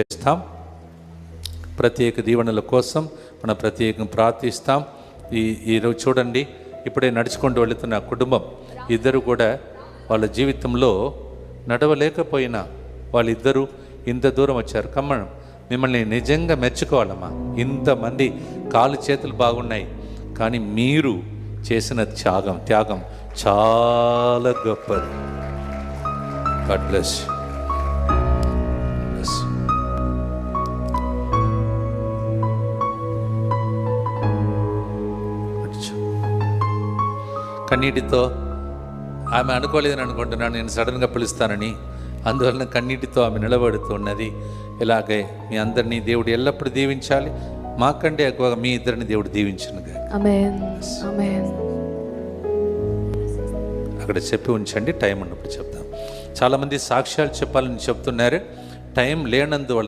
చేస్తాం. ప్రత్యేక దీవెనల కోసం మనం ప్రత్యేకంగా ప్రార్థిస్తాం. ఈరోజు చూడండి, ఇప్పుడే నడుచుకుంటూ వెళుతున్న కుటుంబం ఇద్దరు కూడా వాళ్ళ జీవితంలో నడవలేకపోయినా వాళ్ళిద్దరూ ఇంత దూరం వచ్చారు. కమ్మడం మిమ్మల్ని నిజంగా మెచ్చుకోవాలమ్మా. ఇంతమంది కాలు చేతులు బాగున్నాయి, కానీ మీరు చేసిన త్యాగం చాలా గొప్పది. God bless. కన్నీటితో ఆమె అనుకోలేదని అనుకుంటున్నాను, నేను సడన్గా పిలుస్తానని. అందువలన కన్నీటితో ఆమె నిలబడుతున్నది. ఇలాగే మీ అందరినీ దేవుడు ఎల్లప్పుడూ దీవించాలి. మాకంటే ఎక్కువగా మీ ఇద్దరిని దేవుడు దీవించను. అక్కడ చెప్పి ఉంచండి, టైం ఉన్నప్పుడు చెప్తాం. చాలామంది సాక్ష్యాలు చెప్పాలని చెప్తున్నారు, టైం లేనందువల్ల